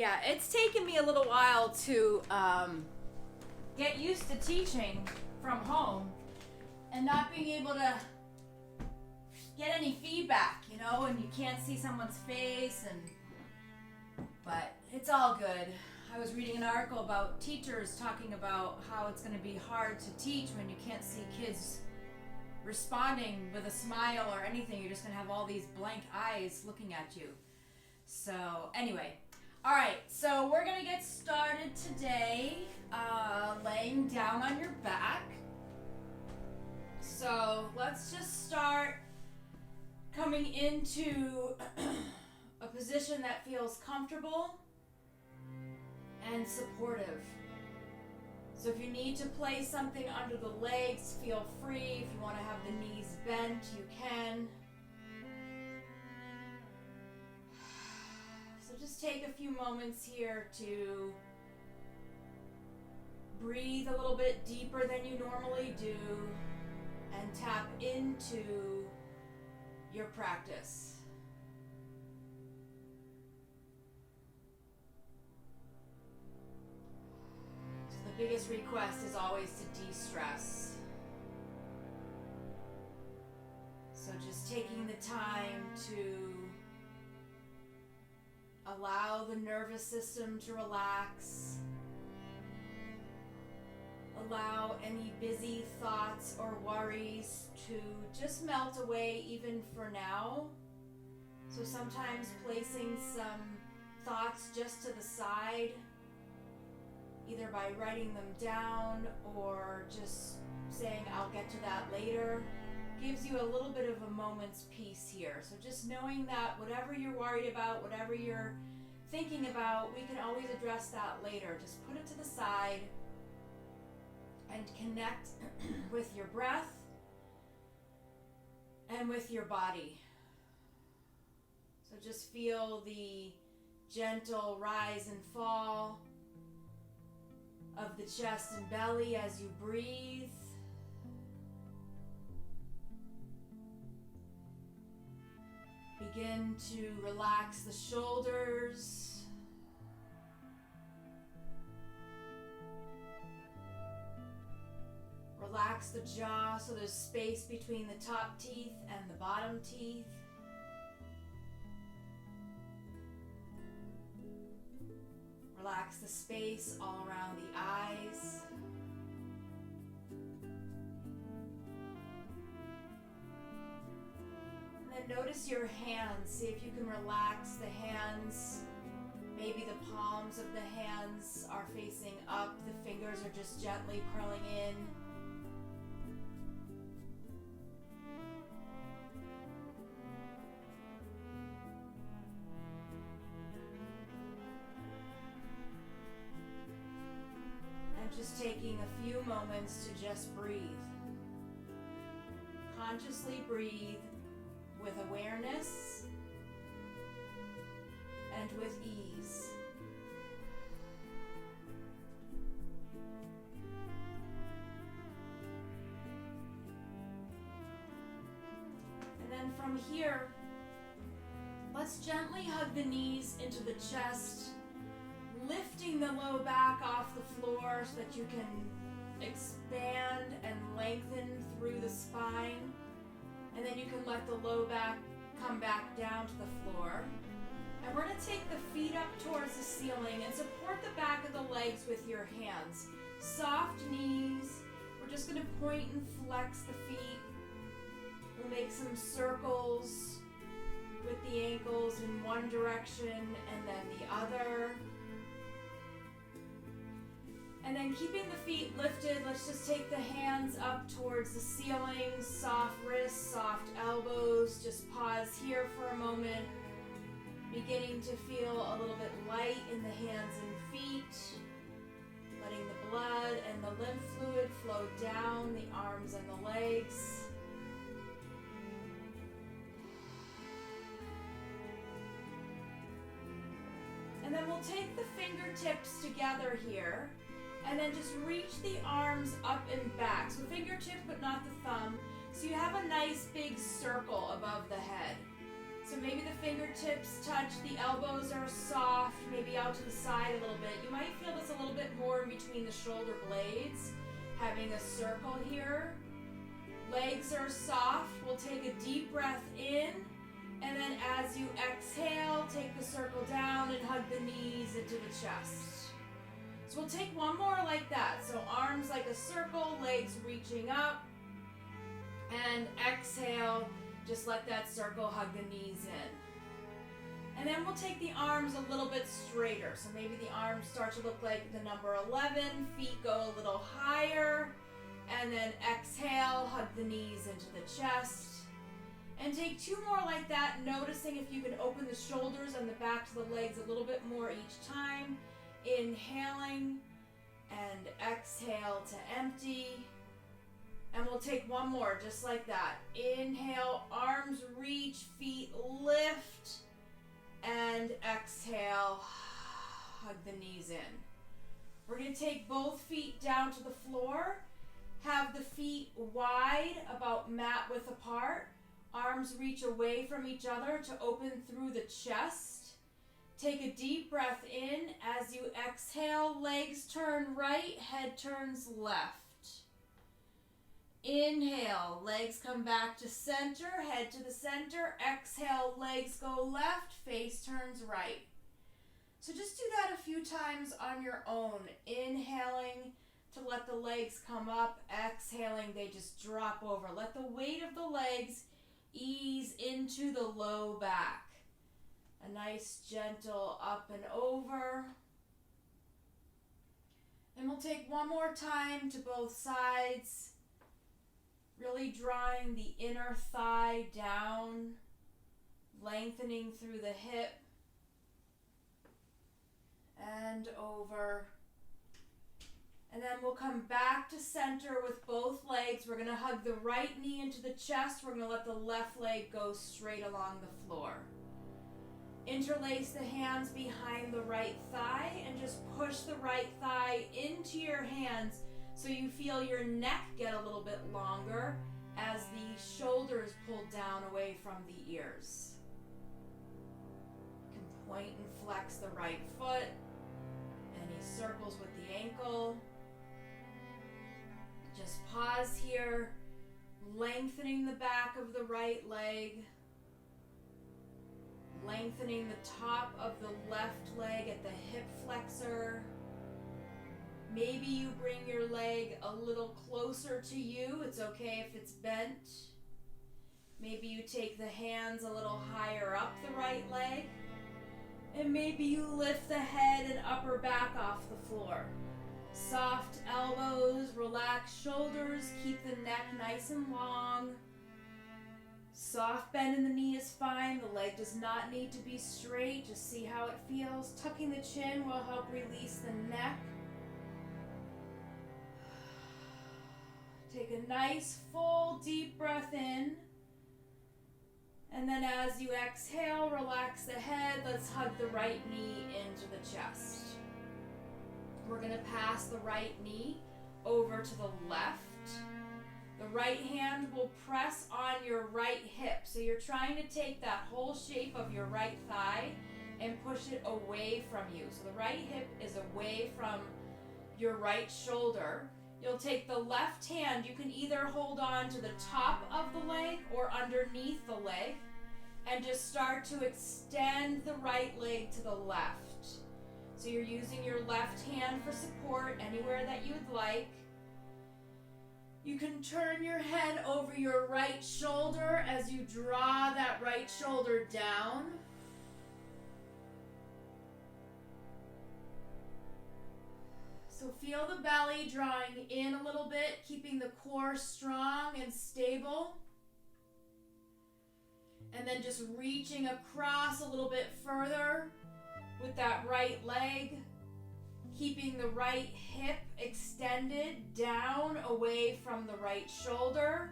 Yeah, it's taken me a little while to get used to teaching from home and not being able to get any feedback, and you can't see someone's face, but it's all good. I was reading an article about teachers talking about how it's going to be hard to teach when you can't see kids responding with a smile or anything. You're just going to have all these blank eyes looking at you. So anyway, all right, so we're going to get started today laying down on your back. So let's just start coming into a position that feels comfortable and supportive. So if you need to place something under the legs, feel free. If you want to have the knees bent, you can. So just take a few moments here to breathe a little bit deeper than you normally do and tap into your practice. The biggest request is always to de-stress. So just taking the time to allow the nervous system to relax. Allow any busy thoughts or worries to just melt away even for now. So sometimes placing some thoughts just to the side, either by writing them down or just saying, I'll get to that later, gives you a little bit of a moment's peace here. So just knowing that whatever you're worried about, whatever you're thinking about, we can always address that later. Just put it to the side and connect with your breath and with your body. So just feel the gentle rise and fall of the chest and belly as you breathe. Begin to relax the shoulders. Relax the jaw so there's space between the top teeth and the bottom teeth. Relax the space all around the eyes. And then notice your hands. See if you can relax the hands. Maybe the palms of the hands are facing up. The fingers are just gently curling in. Just taking a few moments to just breathe. Consciously breathe with awareness and with ease. And then from here, let's gently hug the knees into the chest, lifting the low back off the floor so that you can expand and lengthen through the spine. And then you can let the low back come back down to the floor. And we're going to take the feet up towards the ceiling and support the back of the legs with your hands. Soft knees. We're just going to point and flex the feet. We'll make some circles with the ankles in one direction and then the other. And then keeping the feet lifted, let's just take the hands up towards the ceiling, soft wrists, soft elbows. Just pause here for a moment, beginning to feel a little bit light in the hands and feet, letting the blood and the lymph fluid flow down the arms and the legs. And then we'll take the fingertips together here. And then just reach the arms up and back. So fingertip, but not the thumb. So you have a nice big circle above the head. So maybe the fingertips touch, the elbows are soft, maybe out to the side a little bit. You might feel this a little bit more in between the shoulder blades, having a circle here. Legs are soft. We'll take a deep breath in, and then as you exhale, take the circle down and hug the knees into the chest. So we'll take one more like that. So arms like a circle, legs reaching up, and exhale. Just let that circle hug the knees in. And then we'll take the arms a little bit straighter. So maybe the arms start to look like the number 11, feet go a little higher, and then exhale, hug the knees into the chest. And take two more like that, noticing if you can open the shoulders and the back to the legs a little bit more each time. Inhaling and exhale to empty. And we'll take one more, just like that. Inhale, arms reach, feet lift, and exhale, hug the knees in. We're going to take both feet down to the floor, have the feet wide, about mat width apart, arms reach away from each other to open through the chest. Take a deep breath in. As you exhale, legs turn right, head turns left. Inhale, legs come back to center, head to the center. Exhale, legs go left, face turns right. So just do that a few times on your own. Inhaling to let the legs come up. Exhaling, they just drop over. Let the weight of the legs ease into the low back. A nice gentle up and over. And we'll take one more time to both sides. Really drawing the inner thigh down, lengthening through the hip, and over. And then we'll come back to center with both legs. We're going to hug the right knee into the chest. We're going to let the left leg go straight along the floor. Interlace the hands behind the right thigh and just push the right thigh into your hands so you feel your neck get a little bit longer as the shoulders pull down away from the ears. You can point and flex the right foot. Any circles with the ankle. Just pause here, lengthening the back of the right leg. Lengthening the top of the left leg at the hip flexor. Maybe you bring your leg a little closer to you. It's okay if it's bent. Maybe you take the hands a little higher up the right leg. And maybe you lift the head and upper back off the floor. Soft elbows, relaxed shoulders, keep the neck nice and long. Soft bend in the knee is fine. The leg does not need to be straight. Just see how it feels. Tucking the chin will help release the neck. Take a nice full deep breath in. And then as you exhale, relax the head. Let's hug the right knee into the chest. We're going to pass the right knee over to the left. The right hand will press on your right hip. So you're trying to take that whole shape of your right thigh and push it away from you. So the right hip is away from your right shoulder. You'll take the left hand. You can either hold on to the top of the leg or underneath the leg and just start to extend the right leg to the left. So you're using your left hand for support anywhere that you would like. You can turn your head over your right shoulder as you draw that right shoulder down. So feel the belly drawing in a little bit, keeping the core strong and stable. And then just reaching across a little bit further with that right leg. Keeping the right hip extended down away from the right shoulder.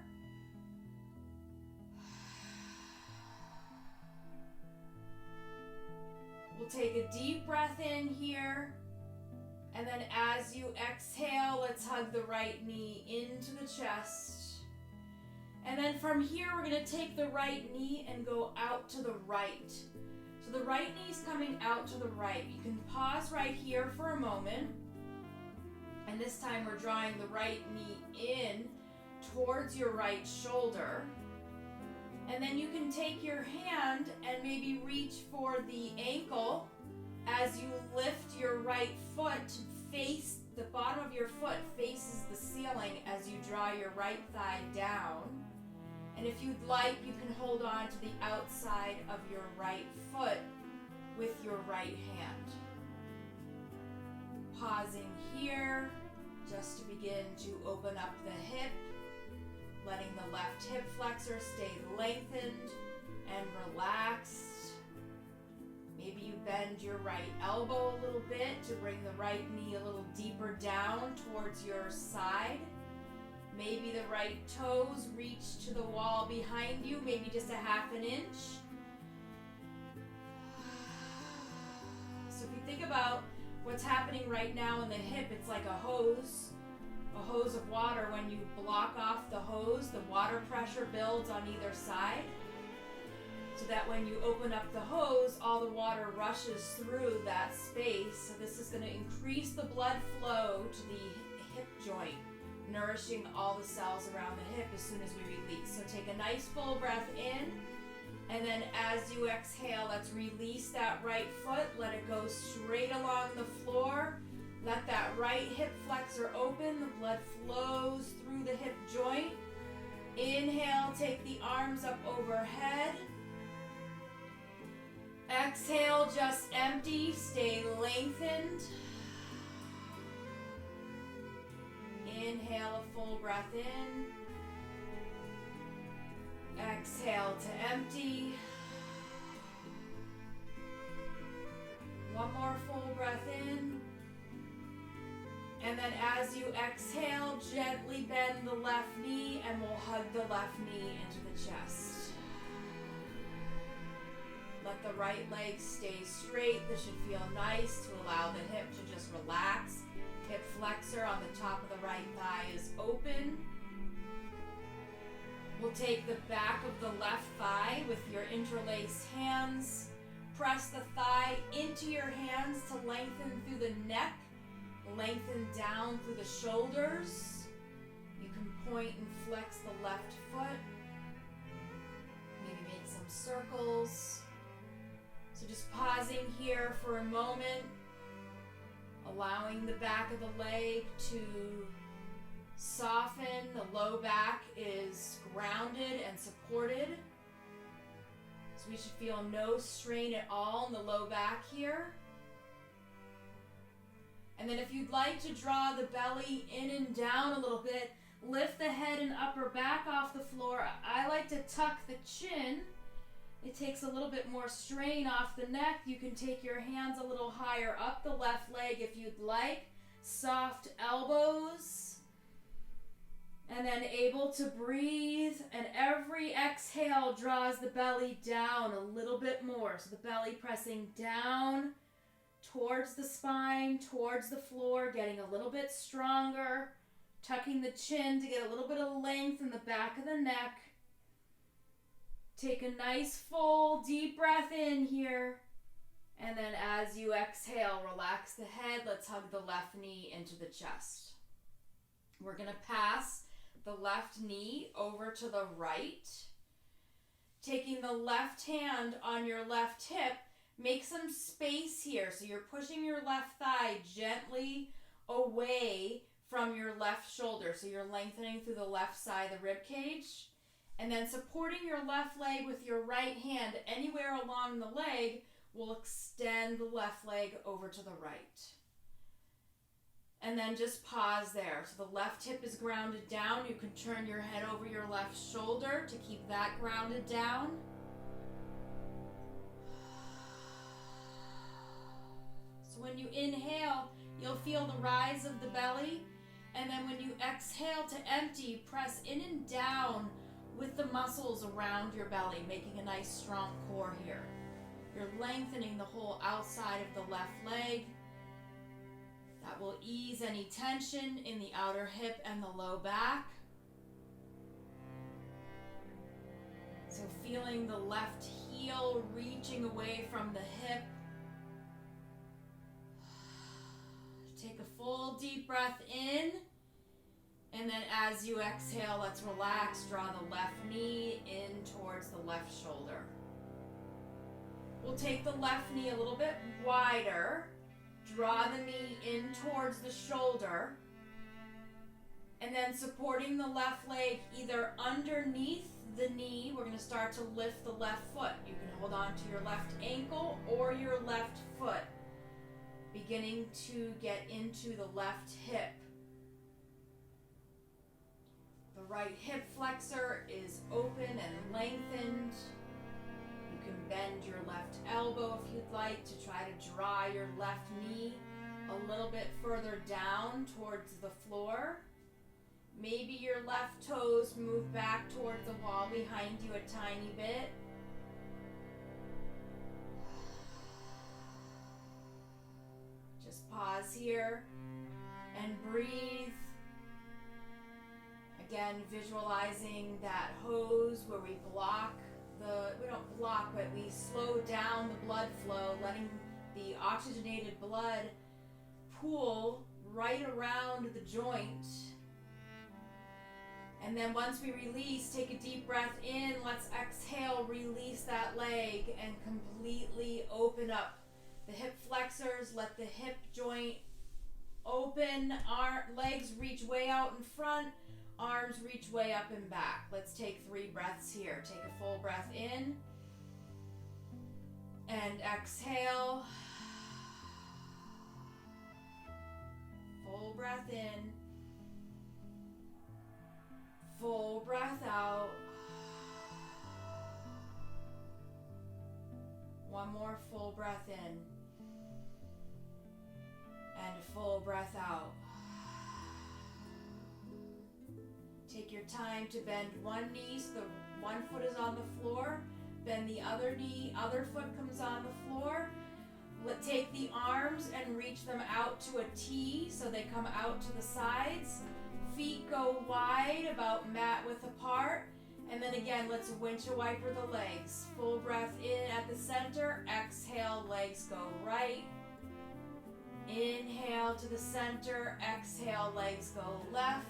We'll take a deep breath in here. And then as you exhale, let's hug the right knee into the chest. And then from here, we're going to take the right knee and go out to the right. So the right knee's coming out to the right. You can pause right here for a moment. And this time we're drawing the right knee in towards your right shoulder. And then you can take your hand and maybe reach for the ankle as you lift your right foot to face, the bottom of your foot faces the ceiling as you draw your right thigh down. And if you'd like, you can hold on to the outside of your right foot with your right hand. Pausing here just to begin to open up the hip, letting the left hip flexor stay lengthened and relaxed. Maybe you bend your right elbow a little bit to bring the right knee a little deeper down towards your side. Maybe the right toes reach to the wall behind you, maybe just a half an inch. So if you think about what's happening right now in the hip, it's like a hose of water. When you block off the hose, the water pressure builds on either side, so that when you open up the hose, all the water rushes through that space. So this is going to increase the blood flow to the hip joint, nourishing all the cells around the hip as soon as we release. So take a nice full breath in, and then as you exhale, let's release that right foot. Let it go straight along the floor. Let that right hip flexor open. The blood flows through the hip joint. Inhale, take the arms up overhead. Exhale, just empty, stay lengthened. Inhale, a full breath in. Exhale to empty. One more full breath in. And then as you exhale, gently bend the left knee and we'll hug the left knee into the chest. Let the right leg stay straight. This should feel nice to allow the hip to just relax. Hip flexor on the top of the right thigh is open. We'll take the back of the left thigh with your interlaced hands. Press the thigh into your hands to lengthen through the neck. Lengthen down through the shoulders. You can point and flex the left foot. Maybe make some circles. So just pausing here for a moment, allowing the back of the leg to soften. The low back is grounded and supported. So we should feel no strain at all in the low back here. And then if you'd like to draw the belly in and down a little bit, lift the head and upper back off the floor. I like to tuck the chin. It takes a little bit more strain off the neck. You can take your hands a little higher up the left leg if you'd like. Soft elbows. And then able to breathe. And every exhale draws the belly down a little bit more. So the belly pressing down towards the spine, towards the floor, getting a little bit stronger, tucking the chin to get a little bit of length in the back of the neck. Take a nice full deep breath in here, and then as you exhale, relax the head. Let's hug the left knee into the chest. We're going to pass the left knee over to the right, taking the left hand on your left hip. Make some space here. So you're pushing your left thigh gently away from your left shoulder. So you're lengthening through the left side of the rib cage. And then supporting your left leg with your right hand anywhere along the leg will extend the left leg over to the right. And then just pause there. So the left hip is grounded down. You can turn your head over your left shoulder to keep that grounded down. When you inhale, you'll feel the rise of the belly. And then when you exhale to empty, press in and down with the muscles around your belly, making a nice strong core here. You're lengthening the whole outside of the left leg. That will ease any tension in the outer hip and the low back. So feeling the left heel reaching away from the hip. Take a full deep breath in. And then as you exhale, let's relax. Draw the left knee in towards the left shoulder. We'll take the left knee a little bit wider. Draw the knee in towards the shoulder. And then supporting the left leg either underneath the knee. We're going to start to lift the left foot. You can hold on to your left ankle or your left foot. Beginning to get into the left hip. The right hip flexor is open and lengthened. You can bend your left elbow if you'd like to try to draw your left knee a little bit further down towards the floor. Maybe your left toes move back towards the wall behind you a tiny bit. Just pause here and breathe. Again, visualizing that hose where we don't block, but we slow down the blood flow, letting the oxygenated blood pool right around the joint. And then once we release, take a deep breath in. Let's exhale, release that leg and completely open up the hip flexors. Let the hip joint open. Our legs reach way out in front. Arms reach way up and back. Let's take 3 breaths here. Take a full breath in. And exhale. Full breath in. Full breath out. One more full breath in. And a full breath out. Take your time to bend one knee so the one foot is on the floor. Bend the other knee, other foot comes on the floor. Take the arms and reach them out to a T so they come out to the sides. Feet go wide, about mat width apart. And then again, let's windshield wiper the legs. Full breath in at the center. Exhale, legs go right. Inhale to the center. Exhale, legs go left.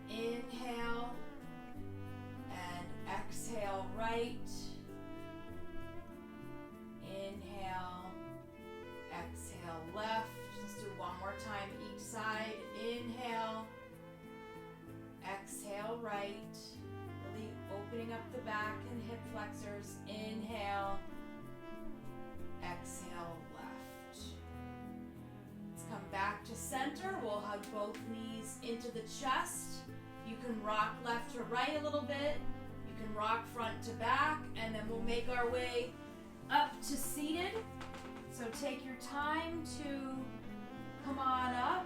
Inhale and exhale right. Inhale, exhale left. Let's do one more time each side. Inhale, exhale right. Really opening up the back and hip flexors. Inhale, exhale left. Let's come back to center. We'll hug both knees into the chest. You can rock left to right a little bit. You can rock front to back, and then we'll make our way up to seated. So take your time to come on up.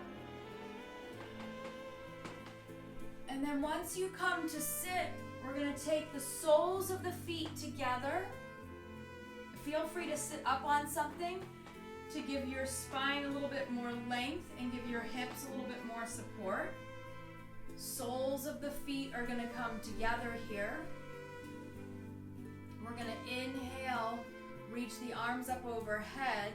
And then once you come to sit, we're going to take the soles of the feet together. Feel free to sit up on something to give your spine a little bit more length and give your hips a little bit more support. Soles of the feet are going to come together here. We're going to inhale, reach the arms up overhead.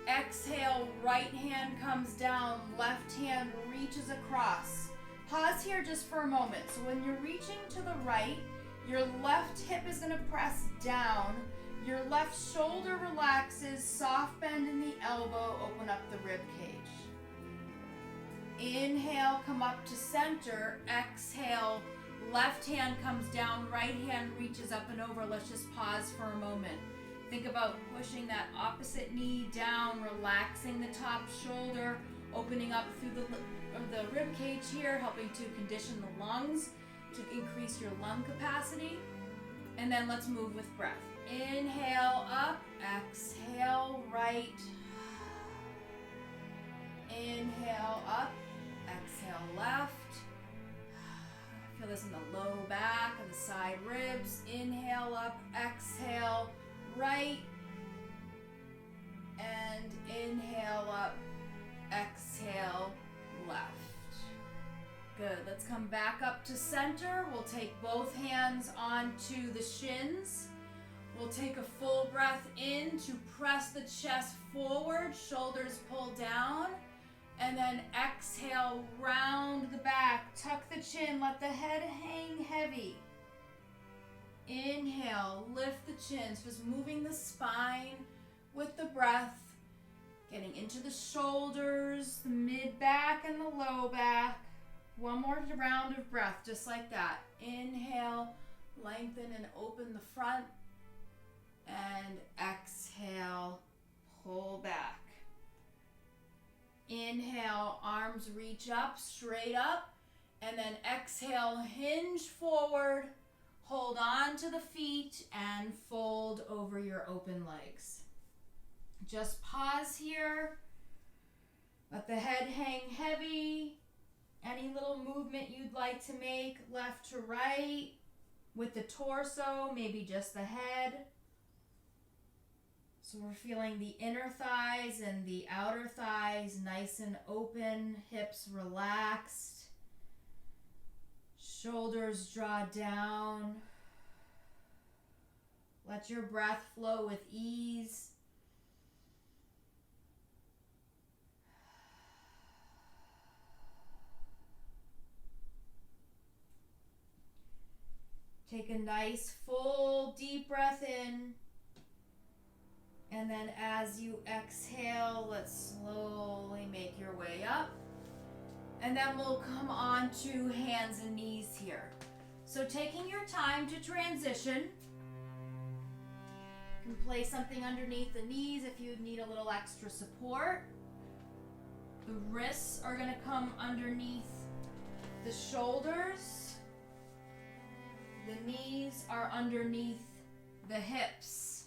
Exhale, right hand comes down, left hand reaches across. Pause here just for a moment. So when you're reaching to the right, your left hip is going to press down. Your left shoulder relaxes, soft bend in the elbow, open up the rib cage. Inhale, come up to center. Exhale, left hand comes down, right hand reaches up and over. Let's just pause for a moment. Think about pushing that opposite knee down, relaxing the top shoulder, opening up through the rib cage here, helping to condition the lungs to increase your lung capacity. And then let's move with breath. Inhale up, exhale right. Inhale up, exhale left. Feel this in the low back and the side ribs. Inhale up, exhale right. And inhale up, exhale left. Good. Let's come back up to center. We'll take both hands onto the shins. We'll take a full breath in to press the chest forward, shoulders pull down, and then exhale, round the back, tuck the chin, let the head hang heavy. Inhale, lift the chins, just moving the spine with the breath, getting into the shoulders, the mid back and the low back. One more round of breath, just like that. Inhale, lengthen and open the front. And exhale, pull back. Inhale, arms reach up, straight up. And then exhale, hinge forward. Hold on to the feet and fold over your open legs. Just pause here. Let the head hang heavy. Any little movement you'd like to make, left to right, with the torso, maybe just the head. So we're feeling the inner thighs and the outer thighs nice and open, hips relaxed, shoulders draw down. Let your breath flow with ease. Take a nice full deep breath in. And then as you exhale, let's slowly make your way up. And then we'll come on to hands and knees here. So taking your time to transition. You can place something underneath the knees if you need a little extra support. The wrists are going to come underneath the shoulders. The knees are underneath the hips.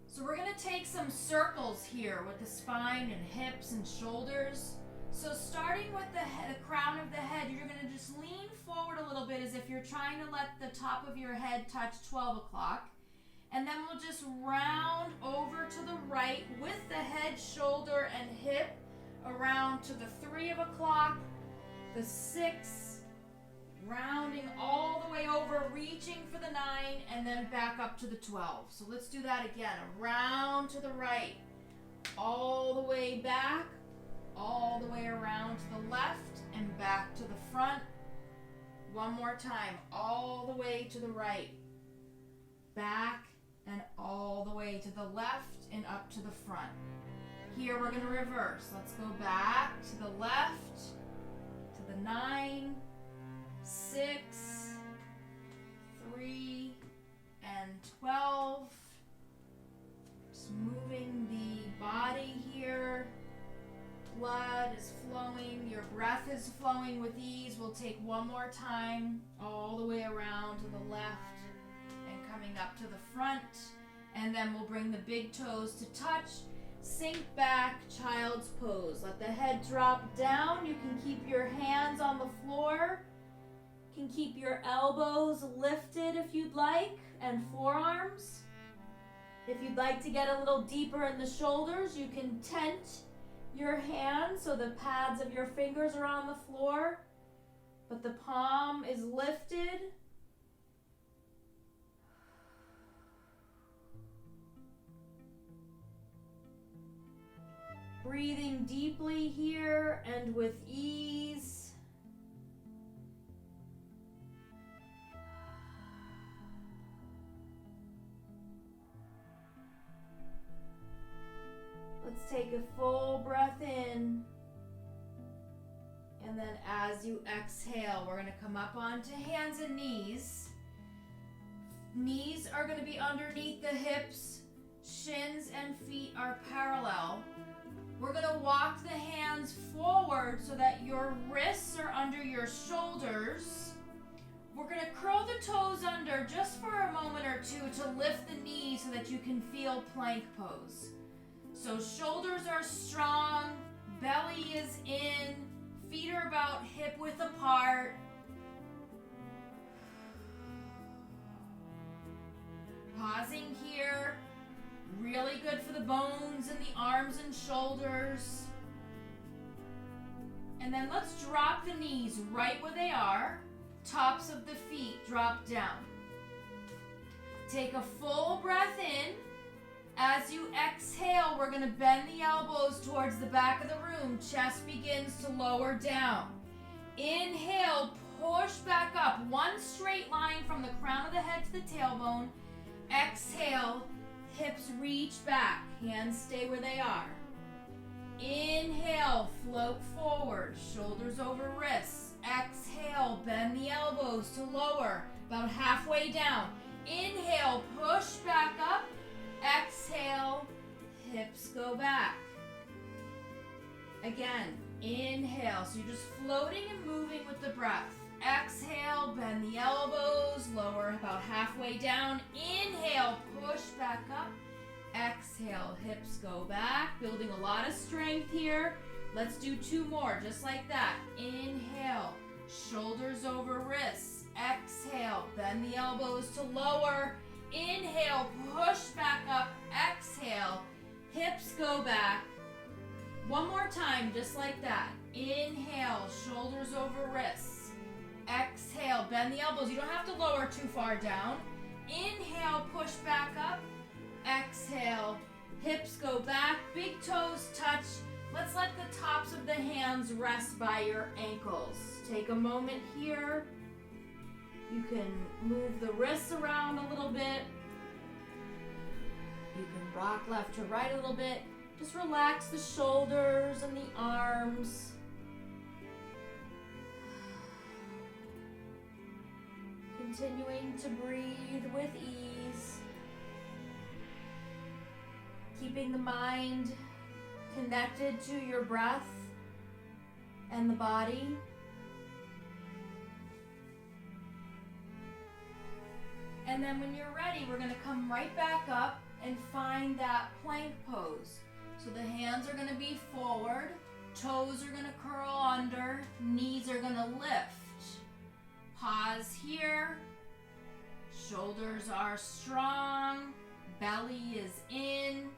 So we're going to take some circles here with the spine and hips and shoulders. So starting with the crown of the head, you're going to just lean forward a little bit as if you're trying to let the top of your head touch 12 o'clock. And then we'll just round over to the right with the head, shoulder, and hip around to the 3 o'clock, the 6, rounding all the way over, reaching for the 9, and then back up to the 12. So let's do that again. Around to the right, all the way back, all the way around to the left, and back to the front. One more time, all the way to the right, back, and all the way to the left, and up to the front. Here we're going to reverse. Let's go back to the left, to the 9, 6, 3, and 12. Just moving the body here. Blood is flowing. Your breath is flowing with ease. We'll take one more time all the way around to the left and coming up to the front. And then we'll bring the big toes to touch. Sink back, child's pose. Let the head drop down. You can keep your hands on the floor. You can keep your elbows lifted if you'd like, and forearms. If you'd like to get a little deeper in the shoulders, you can tent your hands so the pads of your fingers are on the floor, but the palm is lifted. Breathing deeply here and with ease. Let's take a full breath in. And then as you exhale, we're going to come up onto hands and knees. Knees are going to be underneath the hips. Shins and feet are parallel. We're going to walk the hands forward so that your wrists are under your shoulders. We're going to curl the toes under just for a moment or two to lift the knees so that you can feel plank pose. So shoulders are strong, belly is in, feet are about hip width apart. Pausing here. Really good for the bones and the arms and shoulders. And then let's drop the knees right where they are. Tops of the feet drop down. Take a full breath in. As you exhale, we're going to bend the elbows towards the back of the room. Chest begins to lower down. Inhale, push back up. One straight line from the crown of the head to the tailbone. Exhale, hips reach back. Hands stay where they are. Inhale, float forward. Shoulders over wrists. Exhale, bend the elbows to lower. About halfway down. Inhale, push back up. Exhale, hips go back. Again, inhale. So you're just floating and moving with the breath. Exhale, bend the elbows, lower about halfway down. Inhale, push back up. Exhale, hips go back. Building a lot of strength here. Let's do 2 more, just like that. Inhale, shoulders over wrists. Exhale, bend the elbows to lower. Inhale, push back up. Exhale, hips go back. One more time, just like that. Inhale, shoulders over wrists. Exhale, bend the elbows. You don't have to lower too far down. Inhale, push back up. Exhale, hips go back. Big toes touch. Let's let the tops of the hands rest by your ankles. Take a moment here. You can move the wrists around a little bit. You can rock left to right a little bit. Just relax the shoulders and the arms. Continuing to breathe with ease. Keeping the mind connected to your breath and the body. And then when you're ready, we're going to come right back up and find that plank pose. So the hands are going to be forward, toes are going to curl under, knees are going to lift. Pause here. Shoulders are strong, belly is in.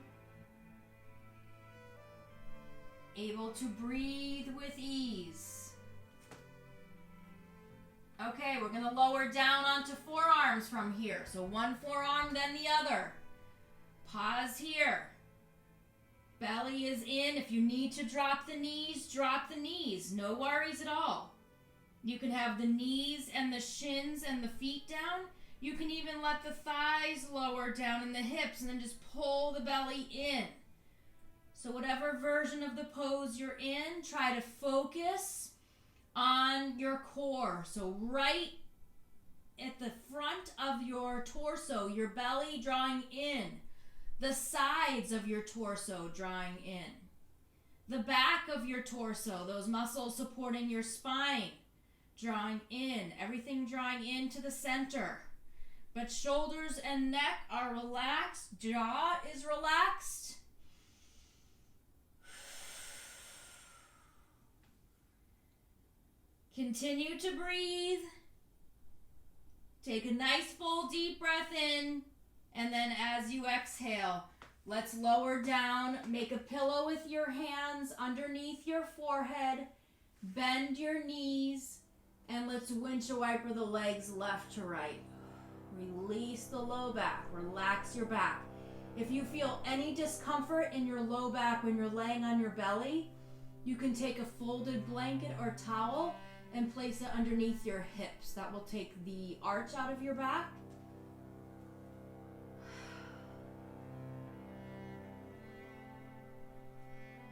Able to breathe with ease. Okay, we're going to lower down onto forearms from here. So one forearm, then the other. Pause here. Belly is in. If you need to drop the knees, drop the knees. No worries at all. You can have the knees and the shins and the feet down. You can even let the thighs lower down and the hips and then just pull the belly in. So whatever version of the pose you're in, try to focus on your core. So right at the front of your torso, your belly drawing in. The sides of your torso drawing in. The back of your torso, those muscles supporting your spine, drawing in. Everything drawing into the center. But shoulders and neck are relaxed. Jaw is relaxed. Continue to breathe. Take a nice full deep breath in. And then as you exhale, let's lower down. Make a pillow with your hands underneath your forehead. Bend your knees. And let's windshield wiper the legs left to right. Release the low back. Relax your back. If you feel any discomfort in your low back when you're laying on your belly, you can take a folded blanket or towel and place it underneath your hips. That will take the arch out of your back.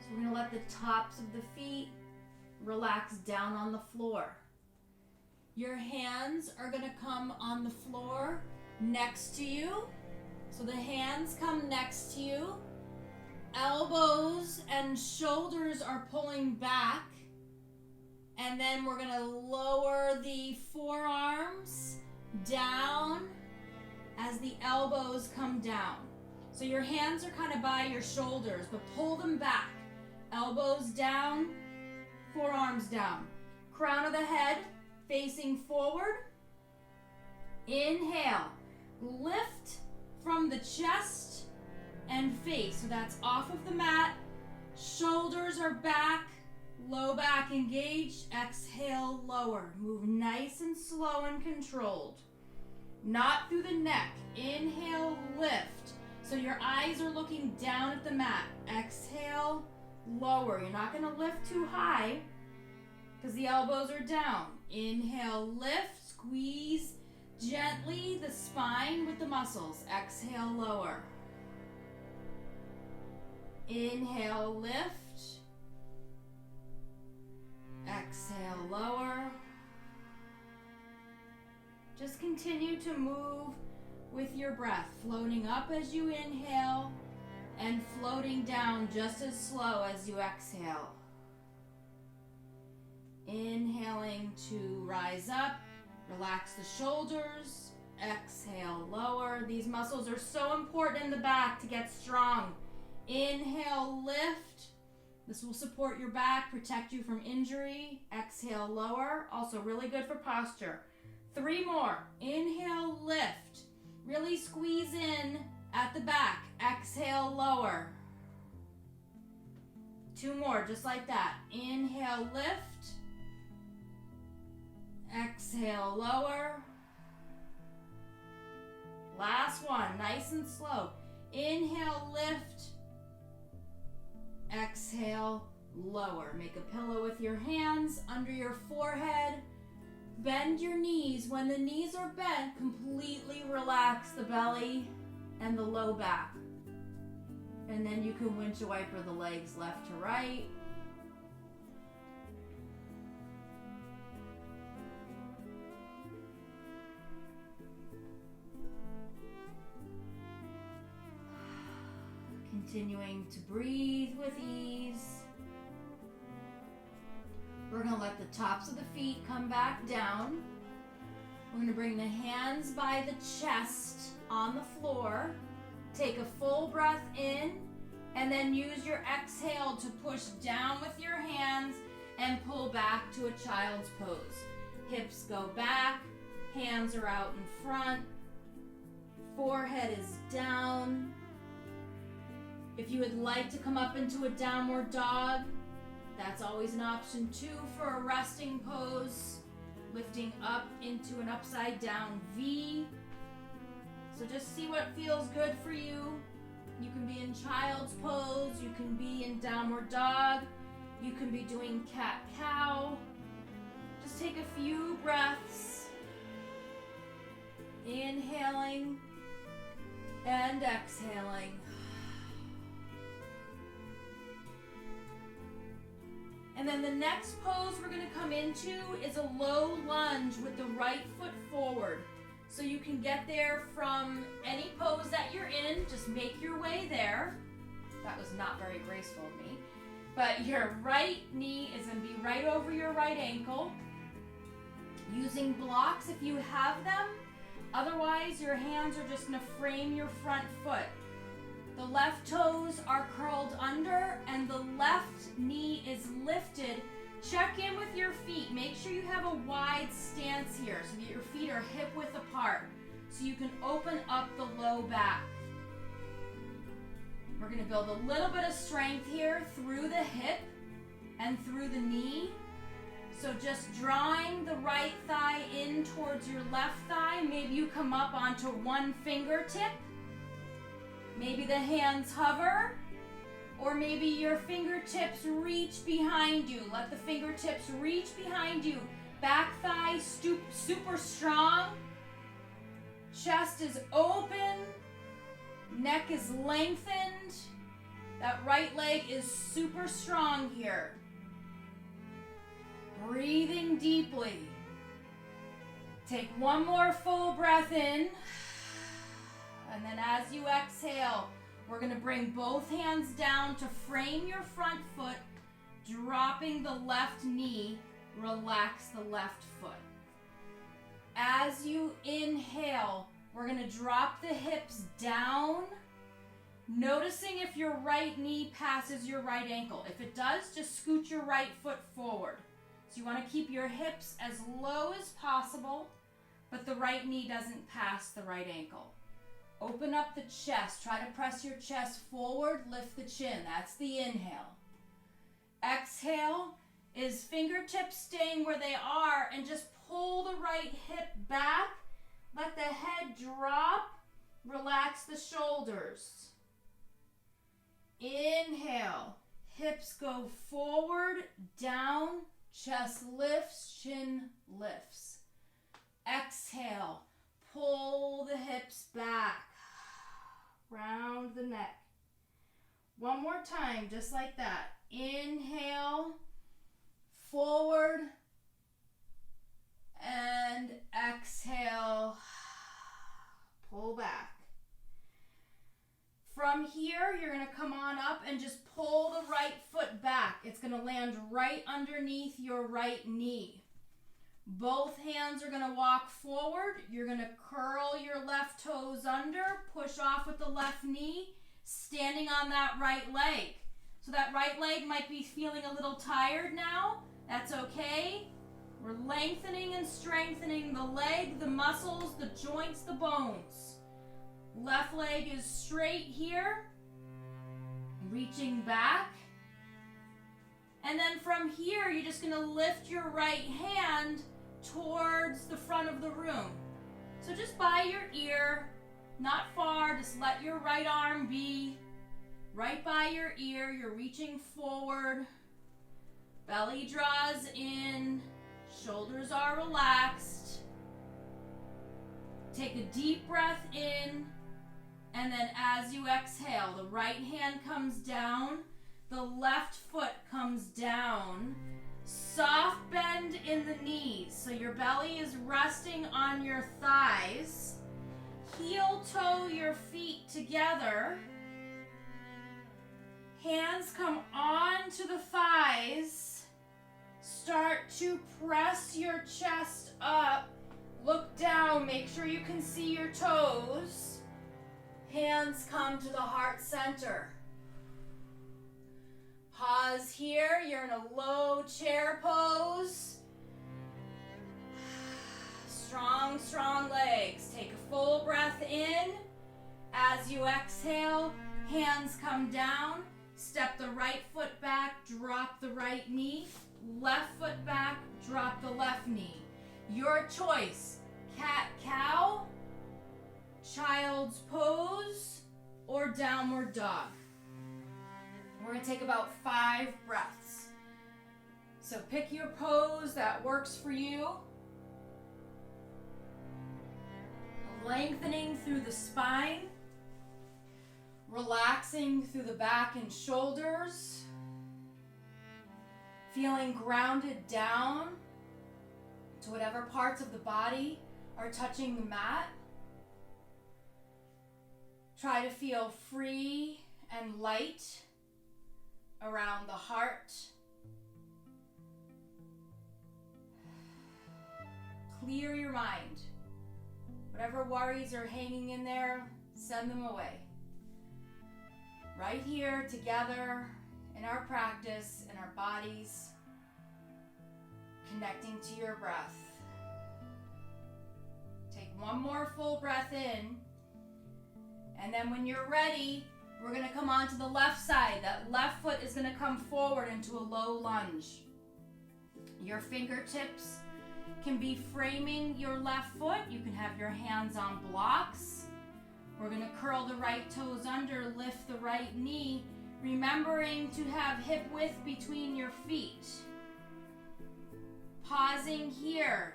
So we're going to let the tops of the feet relax down on the floor. Your hands are going to come on the floor next to you. So the hands come next to you. Elbows and shoulders are pulling back. And then we're going to lower the forearms down as the elbows come down. So your hands are kind of by your shoulders, but pull them back. Elbows down, forearms down. Crown of the head facing forward. Inhale. Lift from the chest and face. So that's off of the mat. Shoulders are back. Low back engaged. Exhale, lower. Move nice and slow and controlled. Not through the neck. Inhale, lift. So your eyes are looking down at the mat. Exhale, lower. You're not going to lift too high because the elbows are down. Inhale, lift. Squeeze gently the spine with the muscles. Exhale, lower. Inhale, lift. Exhale, lower. Just continue to move with your breath, floating up as you inhale and floating down just as slow as you exhale. Inhaling to rise up, relax the shoulders, exhale, lower. These muscles are so important in the back to get strong. Inhale, lift. This will support your back, protect you from injury. Exhale, lower. Also really good for posture. 3 more. Inhale, lift. Really squeeze in at the back. Exhale, lower. 2 more, just like that. Inhale, lift. Exhale, lower. Last one, nice and slow. Inhale, lift. Exhale, lower. Make a pillow with your hands under your forehead. Bend your knees. When the knees are bent, completely relax the belly and the low back. And then you can windshield wiper the legs left to right. Continuing to breathe with ease. We're going to let the tops of the feet come back down. We're going to bring the hands by the chest on the floor. Take a full breath in and then use your exhale to push down with your hands and pull back to a child's pose. Hips go back, hands are out in front, forehead is down. If you would like to come up into a downward dog, that's always an option too for a resting pose. Lifting up into an upside down V. So just see what feels good for you. You can be in child's pose, you can be in downward dog, you can be doing cat-cow. Just take a few breaths. Inhaling and exhaling. And then the next pose we're going to come into is a low lunge with the right foot forward. So you can get there from any pose that you're in. Just make your way there. That was not very graceful of me. But your right knee is going to be right over your right ankle. Using blocks if you have them. Otherwise, your hands are just going to frame your front foot. The left toes are curled under and the left knee is lifted. Check in with your feet. Make sure you have a wide stance here so that your feet are hip width apart so you can open up the low back. We're going to build a little bit of strength here through the hip and through the knee. So just drawing the right thigh in towards your left thigh. Maybe you come up onto one fingertip. Maybe the hands hover, or maybe your fingertips reach behind you. Let the fingertips reach behind you. Back thigh super strong. Chest is open. Neck is lengthened. That right leg is super strong here. Breathing deeply. Take one more full breath in. And then as you exhale, we're going to bring both hands down to frame your front foot, dropping the left knee, relax the left foot. As you inhale, we're going to drop the hips down, noticing if your right knee passes your right ankle. If it does, just scoot your right foot forward. So you want to keep your hips as low as possible, but the right knee doesn't pass the right ankle. Open up the chest. Try to press your chest forward. Lift the chin. That's the inhale. Exhale. is fingertips staying where they are and just pull the right hip back. Let the head drop. Relax the shoulders. Inhale. Hips go forward, down, chest lifts, chin lifts. Exhale. Pull the hips back. Round the neck. One more time, just like that. Inhale. Forward. And exhale. Pull back. From here, you're going to come on up and just pull the right foot back. It's going to land right underneath your right knee. Both hands are going to walk forward. You're going to curl your left toes under, push off with the left knee, standing on that right leg. So that right leg might be feeling a little tired now. That's okay. We're lengthening and strengthening the leg, the muscles, the joints, the bones. Left leg is straight here, reaching back. And then from here, you're just going to lift your right hand towards the front of the room. So just by your ear, not far, just let your right arm be right by your ear. You're reaching forward. Belly draws in. Shoulders are relaxed. Take a deep breath in. And then as you exhale, the right hand comes down. The left foot comes down. Soft bend in the knees. So your belly is resting on your thighs. Heel toe your feet together. Hands come onto the thighs. Start to press your chest up. Look down. Make sure you can see your toes. Hands come to the heart center. Pause here. You're in a low chair pose. Strong, strong legs. Take a full breath in. As you exhale, hands come down. Step the right foot back. Drop the right knee. Left foot back. Drop the left knee. Your choice. Cat, cow, child's pose, or downward dog. We're going to take about 5 breaths. So pick your pose that works for you. Lengthening through the spine. Relaxing through the back and shoulders. Feeling grounded down to whatever parts of the body are touching the mat. Try to feel free and light around the heart. Clear your mind. Whatever worries are hanging in there, send them away. Right here together in our practice, in our bodies, connecting to your breath. Take one more full breath in. And then when you're ready, we're going to come onto the left side. That left foot is going to come forward into a low lunge. Your fingertips can be framing your left foot. You can have your hands on blocks. We're going to curl the right toes under, lift the right knee, remembering to have hip width between your feet. Pausing here.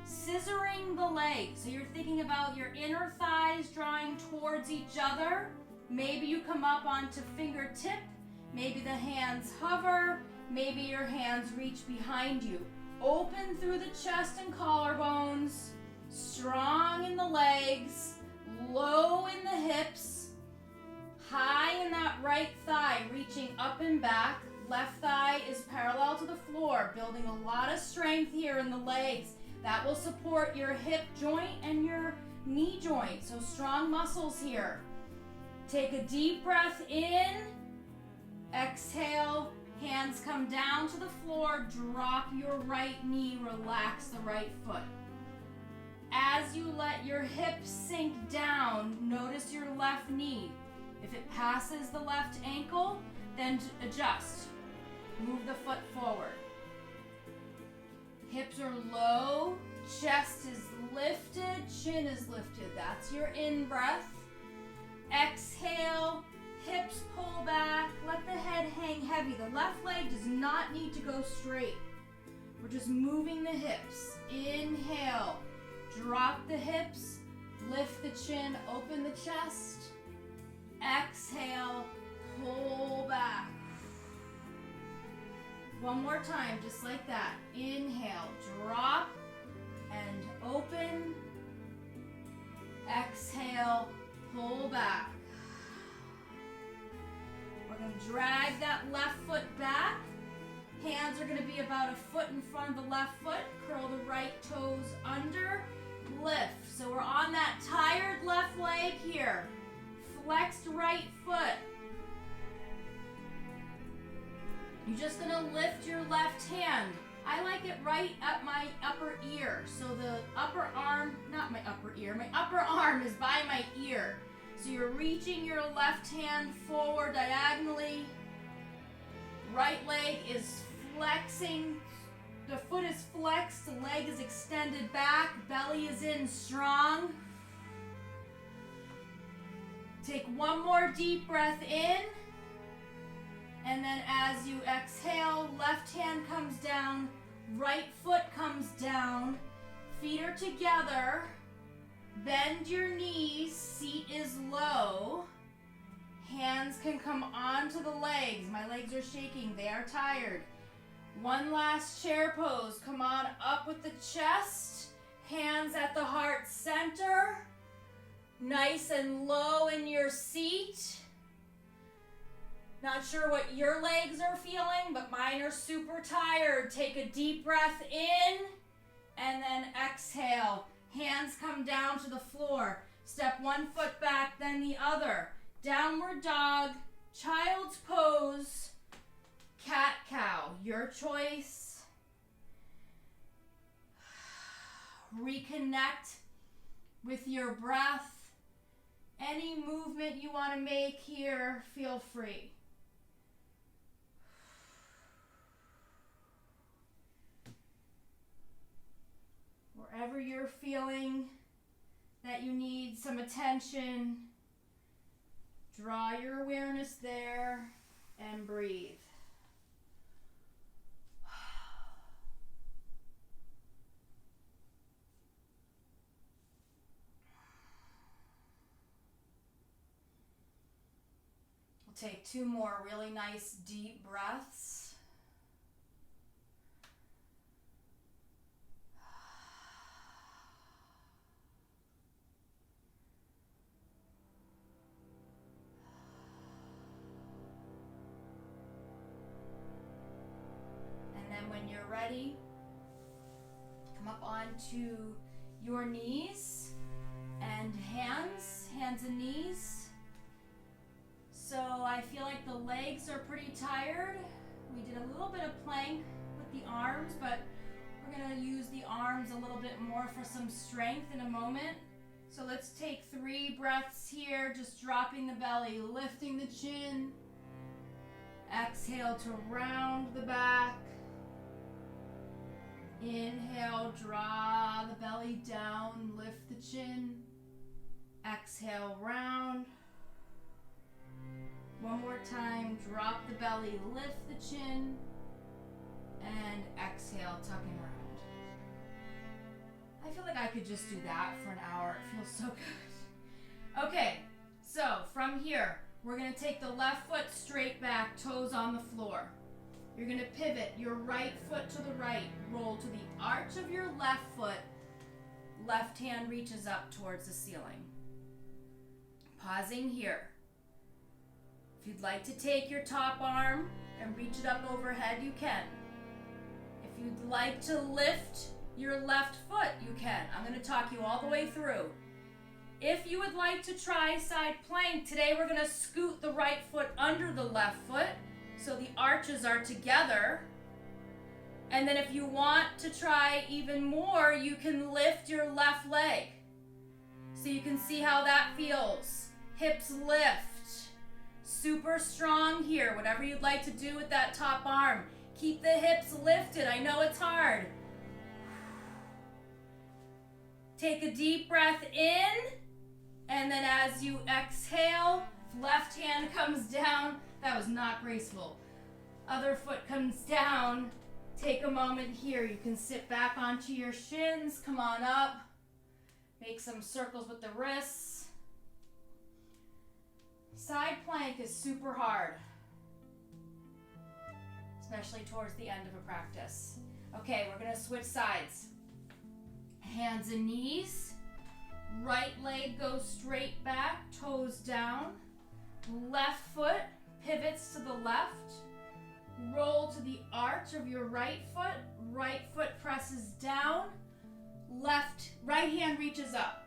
Scissoring the legs. So you're thinking about your inner thighs drawing towards each other. Maybe you come up onto fingertip. Maybe the hands hover. Maybe your hands reach behind you. Open through the chest and collarbones. Strong in the legs. Low in the hips. High in that right thigh, reaching up and back. Left thigh is parallel to the floor, building a lot of strength here in the legs. That will support your hip joint and your knee joint. So strong muscles here. Take a deep breath in. Exhale. Hands come down to the floor. Drop your right knee. Relax the right foot. As you let your hips sink down, notice your left knee. If it passes the left ankle, then adjust. Move the foot forward. Hips are low, chest is lifted, chin is lifted. That's your in breath. Exhale, hips pull back, let the head hang heavy. The left leg does not need to go straight. We're just moving the hips. Inhale, drop the hips, lift the chin, open the chest. Exhale, pull back. One more time, just like that. Inhale, drop and open. Exhale, pull back. We're going to drag that left foot back. Hands are going to be about a foot in front of the left foot. Curl the right toes under. Lift. So we're on that tired left leg here. Flexed right foot. You're just going to lift your left hand. I like it right at my upper ear. So the upper arm, not my upper ear, my upper arm is by my ear. So you're reaching your left hand forward diagonally. Right leg is flexing. The foot is flexed, the leg is extended back, belly is in strong. Take one more deep breath in. And then as you exhale, left hand comes down, right foot comes down, feet are together, bend your knees, seat is low, hands can come onto the legs. My legs are shaking, they are tired. One last chair pose, come on up with the chest, hands at the heart center, nice and low in your seat. Not sure what your legs are feeling, but mine are super tired. Take a deep breath in and then exhale. Hands come down to the floor. Step one foot back, then the other. Downward dog, child's pose, cat-cow. Your choice. Reconnect with your breath. Any movement you want to make here, feel free. Wherever you're feeling that you need some attention, draw your awareness there and breathe. We'll take two more really nice deep breaths. When you're ready, come up onto your knees and hands and knees. So I feel like the legs are pretty tired. We did a little bit of plank with the arms, but we're going to use the arms a little bit more for some strength in a moment. So let's take 3 breaths here, just dropping the belly, lifting the chin. Exhale to round the back. Inhale, draw the belly down, lift the chin. Exhale, round. One more time, drop the belly, lift the chin. And exhale, tucking around. I feel like I could just do that for an hour. It feels so good. Okay, so from here, we're going to take the left foot straight back, toes on the floor. You're going to pivot your right foot to the right, roll to the arch of your left foot, left hand reaches up towards the ceiling. Pausing here. If you'd like to take your top arm and reach it up overhead, you can. If you'd like to lift your left foot, you can. I'm going to talk you all the way through. If you would like to try side plank, today we're going to scoot the right foot under the left foot, so the arches are together. And then if you want to try even more, you can lift your left leg. So you can see how that feels. Hips lift. Super strong here. Whatever you'd like to do with that top arm. Keep the hips lifted. I know it's hard. Take a deep breath in, and then as you exhale, left hand comes down. That was not graceful. Other foot comes down. Take a moment here. You can sit back onto your shins. Come on up. Make some circles with the wrists. Side plank is super hard, especially towards the end of a practice. Okay, we're gonna switch sides. Hands and knees. Right leg goes straight back, toes down. Left foot pivots to the left. Roll to the arch of your right foot presses down, right hand reaches up.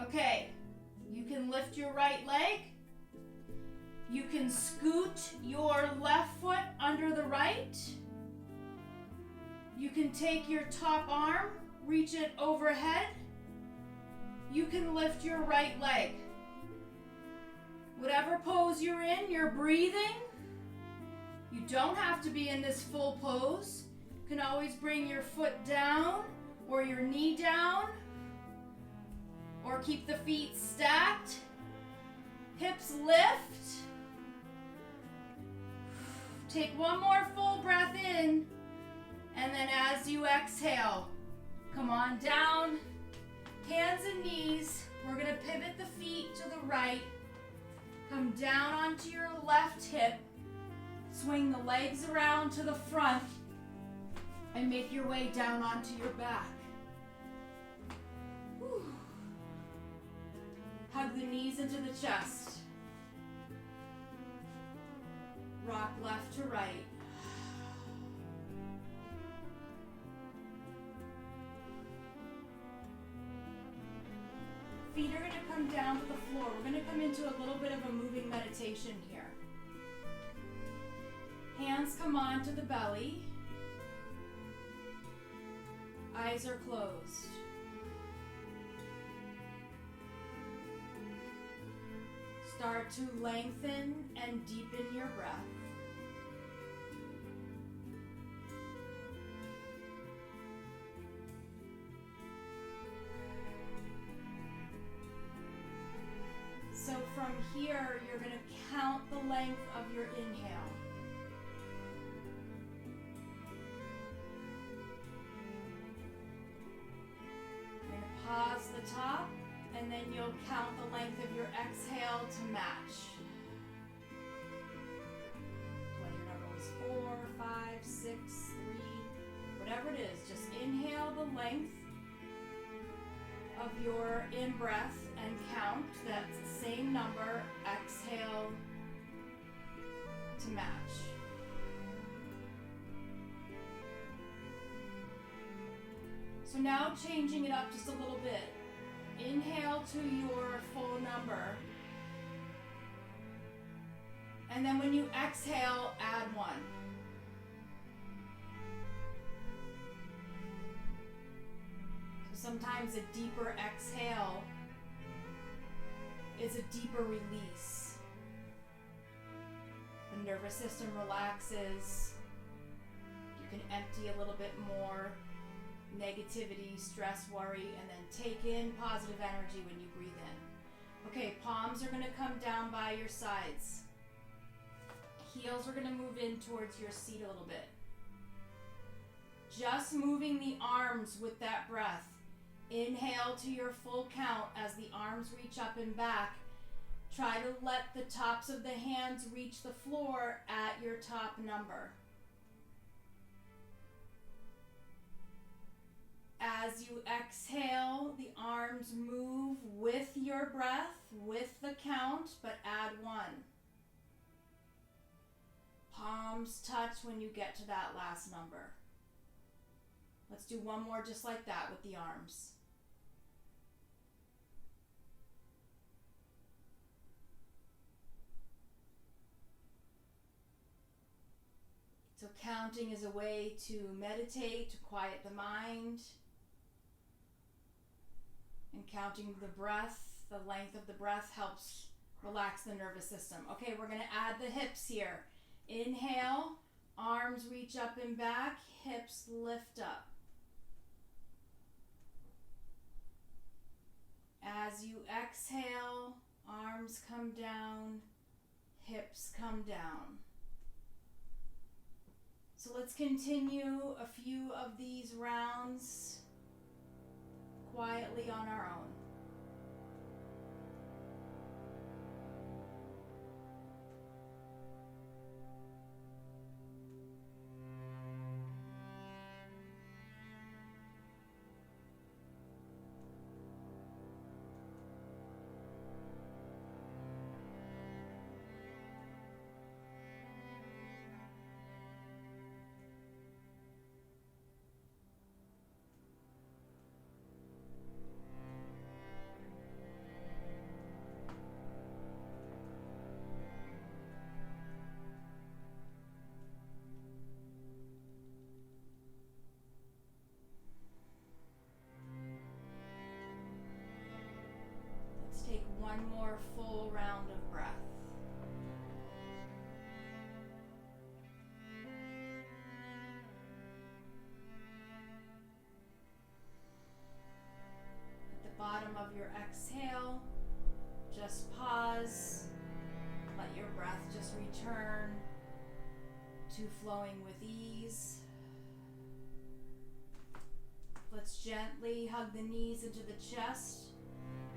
Okay, you can lift your right leg, you can scoot your left foot under the right, you can take your top arm, reach it overhead, you can lift your right leg. Whatever pose you're in, you're breathing. You don't have to be in this full pose. You can always bring your foot down or your knee down, or keep the feet stacked. Hips lift. Take one more full breath in, and then as you exhale, come on down, hands and knees. We're gonna pivot the feet to the right, come down onto your left hip, swing the legs around to the front, and make your way down onto your back. Whew. Hug the knees into the chest. Rock left to right. Feet are going to come down to the floor. We're going to come into a little bit of a moving meditation here. Hands come on to the belly. Eyes are closed. Start to lengthen and deepen your breath. So from here, you're going to count the length of your inhale. You're going to pause the top, and then you'll count the length of your exhale to match. Whether your number was 4, 5, 6, 3, whatever it is, just inhale the length of your in-breath and count. That's the same number. Exhale to match. So now changing it up just a little bit. Inhale to your full number. And then when you exhale, add 1. So sometimes a deeper exhale is a deeper release. The nervous system relaxes. You can empty a little bit more negativity, stress, worry, and then take in positive energy when you breathe in. Okay, palms are going to come down by your sides. Heels are going to move in towards your seat a little bit. Just moving the arms with that breath. Inhale to your full count as the arms reach up and back. Try to let the tops of the hands reach the floor at your top number. As you exhale, the arms move with your breath, with the count, but add 1. Palms touch when you get to that last number. Let's do one more just like that with the arms. So counting is a way to meditate, to quiet the mind. And counting the breath, the length of the breath helps relax the nervous system. Okay, we're going to add the hips here. Inhale, arms reach up and back, hips lift up. As you exhale, arms come down, hips come down. So let's continue a few of these rounds quietly on our own. Take one more full round of breath. At the bottom of your exhale, just pause. Let your breath just return to flowing with ease. Let's gently hug the knees into the chest.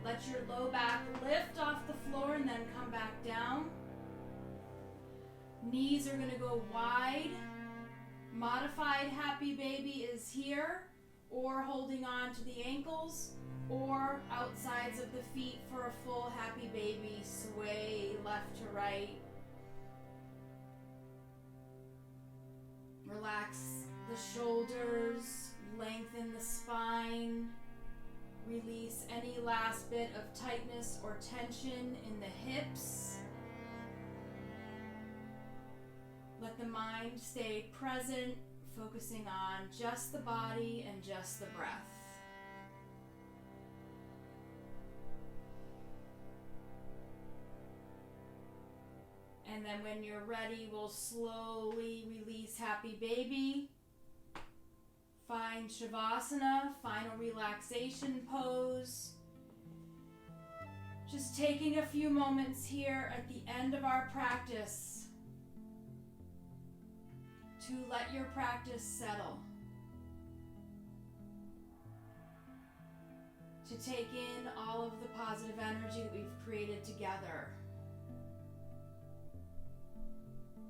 Let your low back lift off the floor and then come back down. Knees are going to go wide. Modified happy baby is here, or holding on to the ankles, or outsides of the feet for a full happy baby. Sway left to right. Relax the shoulders, lengthen the spine. Release any last bit of tightness or tension in the hips. Let the mind stay present, focusing on just the body and just the breath. And then when you're ready, we'll slowly release happy baby. Find Shavasana, final relaxation pose. Just taking a few moments here at the end of our practice to let your practice settle. To take in all of the positive energy that we've created together.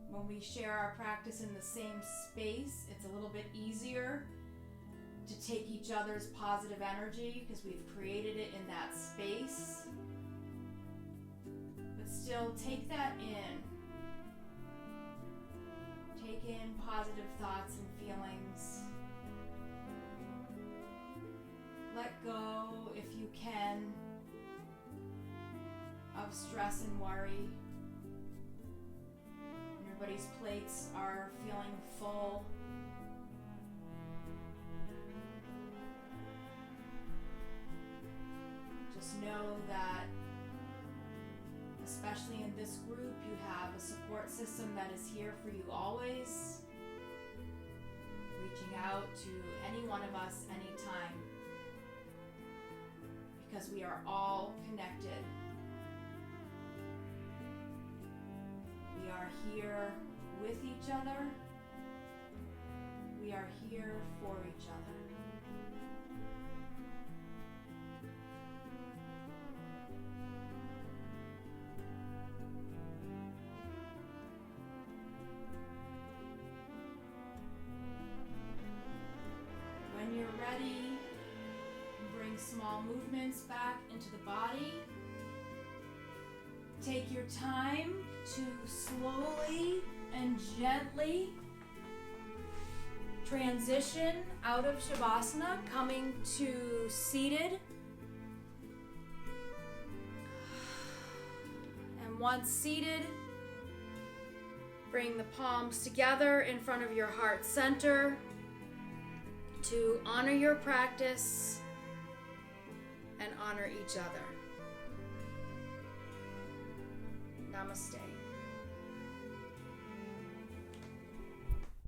When we share our practice in the same space, it's a little bit easier to take each other's positive energy because we've created it in that space. But still, take that in. Take in positive thoughts and feelings. Let go, if you can, of stress and worry. Everybody's plates are feeling full. Just know that, especially in this group, you have a support system that is here for you always, reaching out to any one of us anytime, because we are all connected. We are here with each other. We are here for each other. When you're ready, bring small movements back into the body. Take your time to slowly and gently transition out of Shavasana, coming to seated. And once seated, bring the palms together in front of your heart center to honor your practice and honor each other. Namaste.